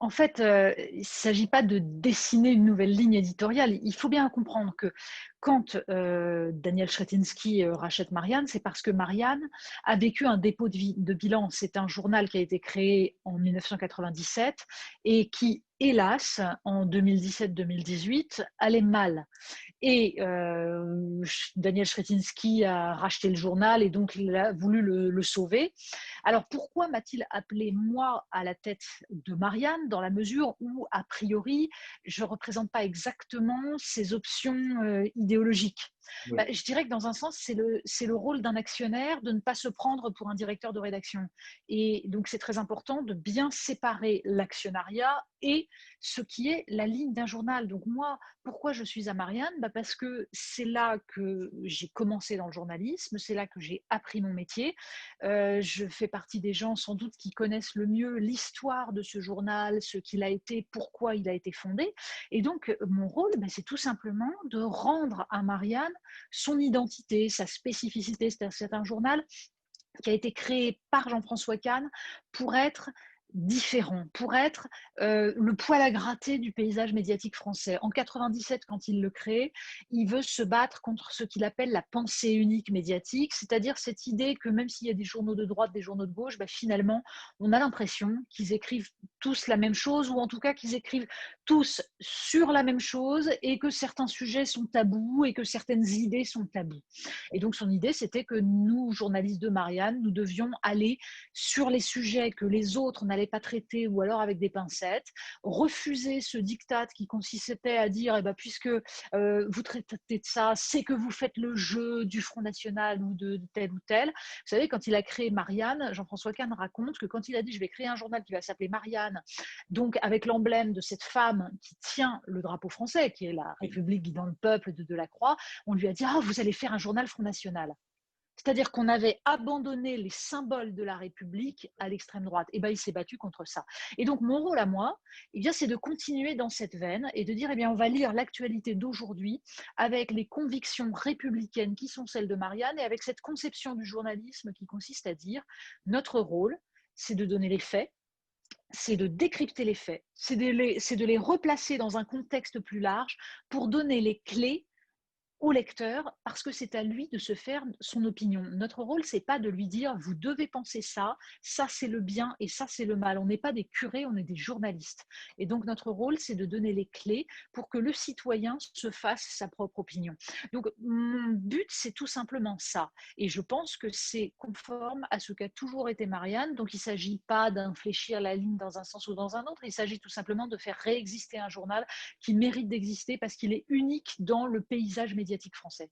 En fait, il ne s'agit pas de dessiner une nouvelle ligne éditoriale. Il faut bien comprendre que quand, Daniel Chretinsky, rachète Marianne, c'est parce que Marianne a vécu un dépôt de bilan. C'est un journal qui a été créé en 1997 et qui, hélas, en 2017-2018, allait mal. Et Daniel Chretinsky a racheté le journal et donc il a voulu le sauver. Alors pourquoi m'a-t-il appelé moi à la tête de Marianne, dans la mesure où, a priori, je ne représente pas exactement ses options idéologiques? Oui. Je dirais que dans un sens, c'est le rôle d'un actionnaire de ne pas se prendre pour un directeur de rédaction. Et donc c'est très important de bien séparer l'actionnariat et ce qui est la ligne d'un journal. Donc moi, pourquoi je suis à Marianne? Parce que c'est là que j'ai commencé dans le journalisme, c'est là que j'ai appris mon métier. Je fais partie des gens sans doute qui connaissent le mieux l'histoire de ce journal, ce qu'il a été, pourquoi il a été fondé. Et donc mon rôle, c'est tout simplement de rendre à Marianne son identité, sa spécificité. C'est un journal qui a été créé par Jean-François Kahn pour être différent, pour être le poil à gratter du paysage médiatique français. En 97, quand il le crée, il veut se battre contre ce qu'il appelle la pensée unique médiatique, c'est-à-dire cette idée que même s'il y a des journaux de droite, des journaux de gauche, finalement, on a l'impression qu'ils écrivent tous la même chose, ou en tout cas qu'ils écrivent tous sur la même chose, et que certains sujets sont tabous, et que certaines idées sont tabous. Et donc son idée, c'était que nous, journalistes de Marianne, nous devions aller sur les sujets que les autres n'allaient pas traiter, ou alors avec des pincettes, refuser ce diktat qui consistait à dire, puisque vous traitez de ça, c'est que vous faites le jeu du Front National ou de tel ou tel. Vous savez, quand il a créé Marianne, Jean-François Kahn raconte que quand il a dit je vais créer un journal qui va s'appeler Marianne, donc avec l'emblème de cette femme qui tient le drapeau français, qui est la Oui. République guidant le peuple de Delacroix, on lui a dit vous allez faire un journal Front National. C'est-à-dire qu'on avait abandonné les symboles de la République à l'extrême droite. Et il s'est battu contre ça. Et donc, mon rôle à moi, c'est de continuer dans cette veine et de dire, on va lire l'actualité d'aujourd'hui avec les convictions républicaines qui sont celles de Marianne et avec cette conception du journalisme qui consiste à dire, notre rôle, c'est de donner les faits, c'est de décrypter les faits, c'est de les replacer dans un contexte plus large pour donner les clés au lecteur, parce que c'est à lui de se faire son opinion. Notre rôle, c'est pas de lui dire vous devez penser ça, ça c'est le bien et ça c'est le mal. On n'est pas des curés, on est des journalistes. Et donc notre rôle, c'est de donner les clés pour que le citoyen se fasse sa propre opinion. Donc mon but, c'est tout simplement ça. Et je pense que c'est conforme à ce qu'a toujours été Marianne. Donc il ne s'agit pas d'infléchir la ligne dans un sens ou dans un autre, il s'agit tout simplement de faire réexister un journal qui mérite d'exister parce qu'il est unique dans le paysage médiatique français.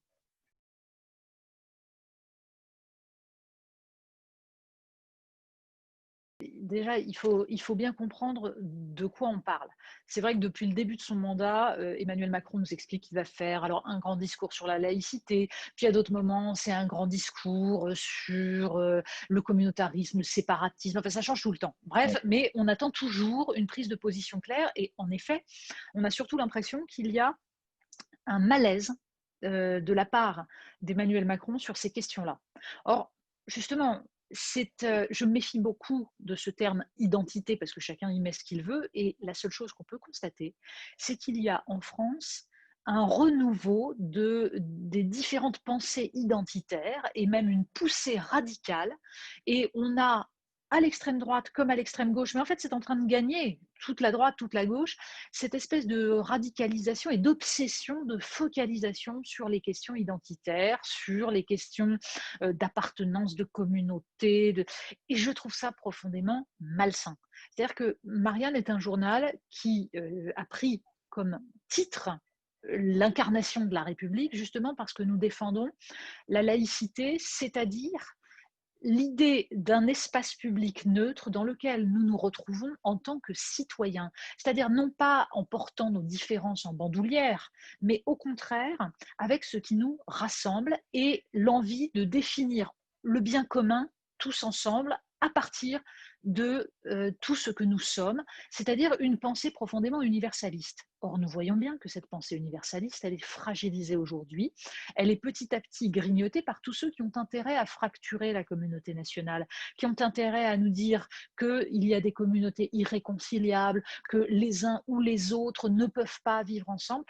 Déjà, il faut bien comprendre de quoi on parle. C'est vrai que depuis le début de son mandat, Emmanuel Macron nous explique qu'il va faire alors un grand discours sur la laïcité, puis à d'autres moments, c'est un grand discours sur le communautarisme, le séparatisme, enfin ça change tout le temps. Bref, mais on attend toujours une prise de position claire et en effet, on a surtout l'impression qu'il y a un malaise de la part d'Emmanuel Macron sur ces questions-là. Or, justement, je me méfie beaucoup de ce terme identité parce que chacun y met ce qu'il veut et la seule chose qu'on peut constater, c'est qu'il y a en France un renouveau des différentes pensées identitaires et même une poussée radicale et on a à l'extrême droite comme à l'extrême gauche, mais en fait c'est en train de gagner, toute la droite, toute la gauche, cette espèce de radicalisation et d'obsession, de focalisation sur les questions identitaires, sur les questions d'appartenance, de communauté. Et je trouve ça profondément malsain. C'est-à-dire que Marianne est un journal qui a pris comme titre l'incarnation de la République, justement parce que nous défendons la laïcité, c'est-à-dire l'idée d'un espace public neutre dans lequel nous nous retrouvons en tant que citoyens, c'est-à-dire non pas en portant nos différences en bandoulière, mais au contraire avec ce qui nous rassemble et l'envie de définir le bien commun tous ensemble à partir de tout ce que nous sommes, c'est-à-dire une pensée profondément universaliste. Or, nous voyons bien que cette pensée universaliste, elle est fragilisée aujourd'hui, elle est petit à petit grignotée par tous ceux qui ont intérêt à fracturer la communauté nationale, qui ont intérêt à nous dire qu'il y a des communautés irréconciliables, que les uns ou les autres ne peuvent pas vivre ensemble.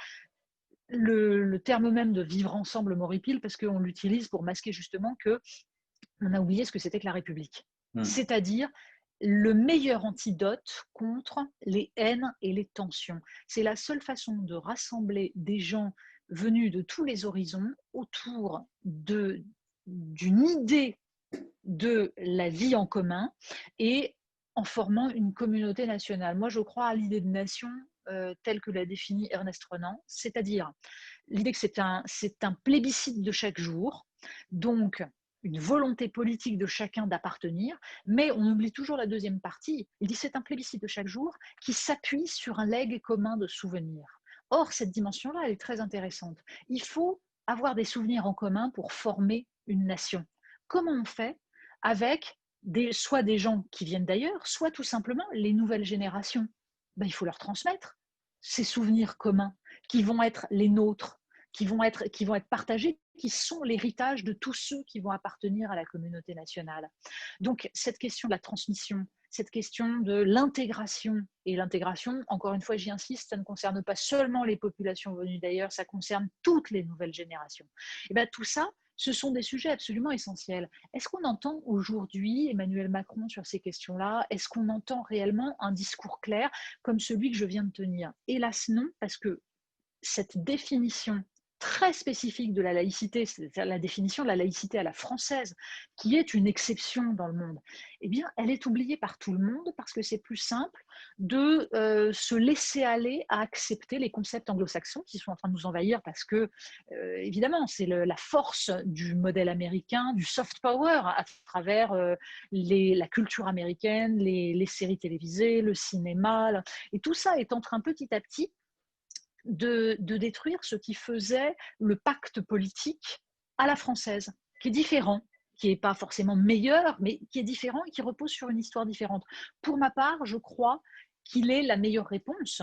Le terme même de vivre ensemble m'horripile parce qu'on l'utilise pour masquer justement qu'on a oublié ce que c'était que la République. C'est-à-dire le meilleur antidote contre les haines et les tensions. C'est la seule façon de rassembler des gens venus de tous les horizons autour d'une idée de la vie en commun et en formant une communauté nationale. Moi, je crois à l'idée de nation telle que l'a définie Ernest Renan, c'est-à-dire l'idée que c'est un plébiscite de chaque jour, donc une volonté politique de chacun d'appartenir, mais on oublie toujours la deuxième partie. Il dit c'est un plébiscite de chaque jour qui s'appuie sur un legs commun de souvenirs. Or, cette dimension-là, elle est très intéressante. Il faut avoir des souvenirs en commun pour former une nation. Comment on fait avec soit des gens qui viennent d'ailleurs, soit tout simplement les nouvelles générations? Il faut leur transmettre ces souvenirs communs qui vont être les nôtres, qui vont être partagés, qui sont l'héritage de tous ceux qui vont appartenir à la communauté nationale. Donc cette question de la transmission, cette question de l'intégration, et l'intégration, encore une fois j'y insiste, ça ne concerne pas seulement les populations venues d'ailleurs, ça concerne toutes les nouvelles générations. Et bien tout ça, ce sont des sujets absolument essentiels. Est-ce qu'on entend aujourd'hui Emmanuel Macron sur ces questions-là? Est-ce qu'on entend réellement un discours clair comme celui que je viens de tenir? Hélas non, parce que cette définition très spécifique de la laïcité, c'est-à-dire la définition de la laïcité à la française, qui est une exception dans le monde, eh bien, elle est oubliée par tout le monde parce que c'est plus simple de se laisser aller à accepter les concepts anglo-saxons qui sont en train de nous envahir parce que, évidemment, c'est la force du modèle américain, du soft power à travers la culture américaine, les séries télévisées, le cinéma, et tout ça est en train petit à petit de détruire ce qui faisait le pacte politique à la française, qui est différent, qui n'est pas forcément meilleur, mais qui est différent et qui repose sur une histoire différente. Pour ma part, je crois qu'il est la meilleure réponse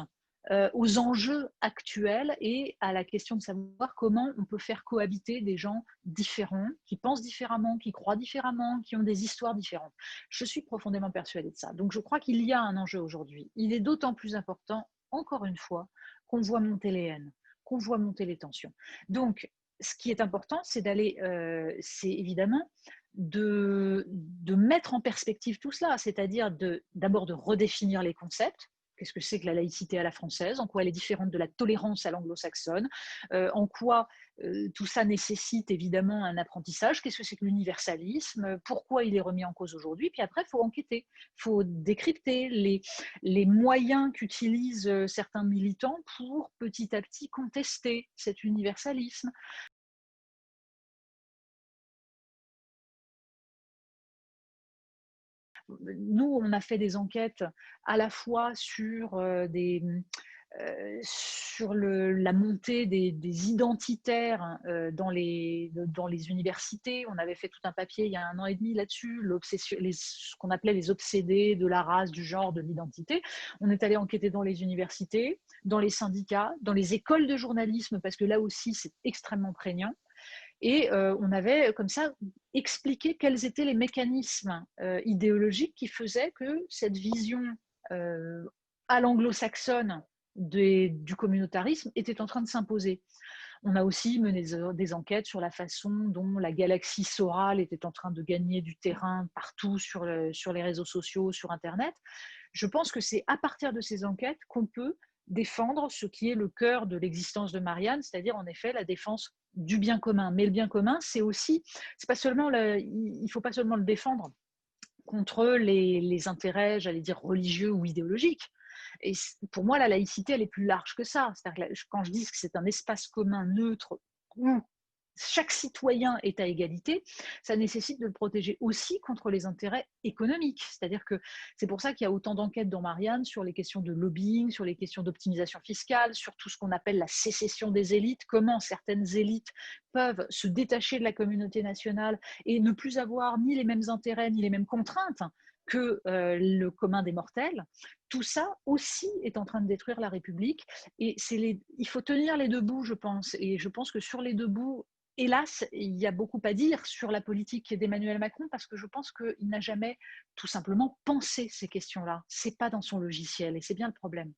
aux enjeux actuels et à la question de savoir comment on peut faire cohabiter des gens différents, qui pensent différemment, qui croient différemment, qui ont des histoires différentes. Je suis profondément persuadée de ça. Donc je crois qu'il y a un enjeu aujourd'hui. Il est d'autant plus important, encore une fois, qu'on voit monter les haines, qu'on voit monter les tensions. Donc, ce qui est important, c'est c'est évidemment de mettre en perspective tout cela, c'est-à-dire d'abord de redéfinir les concepts. Qu'est-ce que c'est que la laïcité à la française? En quoi elle est différente de la tolérance à l'anglo-saxonne? En quoi tout ça nécessite évidemment un apprentissage? Qu'est-ce que c'est que l'universalisme? Pourquoi il est remis en cause aujourd'hui? Puis après, il faut enquêter, il faut décrypter les moyens qu'utilisent certains militants pour petit à petit contester cet universalisme. Nous, on a fait des enquêtes à la fois sur la montée des identitaires dans les universités. On avait fait tout un papier il y a 1 an et demi là-dessus, ce qu'on appelait les obsédés de la race, du genre, de l'identité. On est allé enquêter dans les universités, dans les syndicats, dans les écoles de journalisme, parce que là aussi, c'est extrêmement prégnant. Et on avait comme ça expliqué quels étaient les mécanismes idéologiques qui faisaient que cette vision à l'anglo-saxonne du communautarisme était en train de s'imposer. On a aussi mené des enquêtes sur la façon dont la galaxie Soral était en train de gagner du terrain partout sur les réseaux sociaux, sur Internet. Je pense que c'est à partir de ces enquêtes qu'on peut défendre ce qui est le cœur de l'existence de Marianne, c'est-à-dire en effet la défense du bien commun. Mais le bien commun, c'est aussi, c'est pas seulement il ne faut pas seulement le défendre contre les intérêts, j'allais dire, religieux ou idéologiques. Et pour moi, la laïcité, elle est plus large que ça. C'est-à-dire que quand je dis que c'est un espace commun neutre où chaque citoyen est à égalité, ça nécessite de le protéger aussi contre les intérêts économiques. C'est-à-dire que c'est pour ça qu'il y a autant d'enquêtes dans Marianne sur les questions de lobbying, sur les questions d'optimisation fiscale, sur tout ce qu'on appelle la sécession des élites, comment certaines élites peuvent se détacher de la communauté nationale et ne plus avoir ni les mêmes intérêts ni les mêmes contraintes que le commun des mortels. Tout ça aussi est en train de détruire la République. Et il faut tenir les deux bouts, je pense. Et je pense que sur les deux bouts, hélas, il y a beaucoup à dire sur la politique d'Emmanuel Macron parce que je pense qu'il n'a jamais tout simplement pensé ces questions-là. C'est pas dans son logiciel et c'est bien le problème.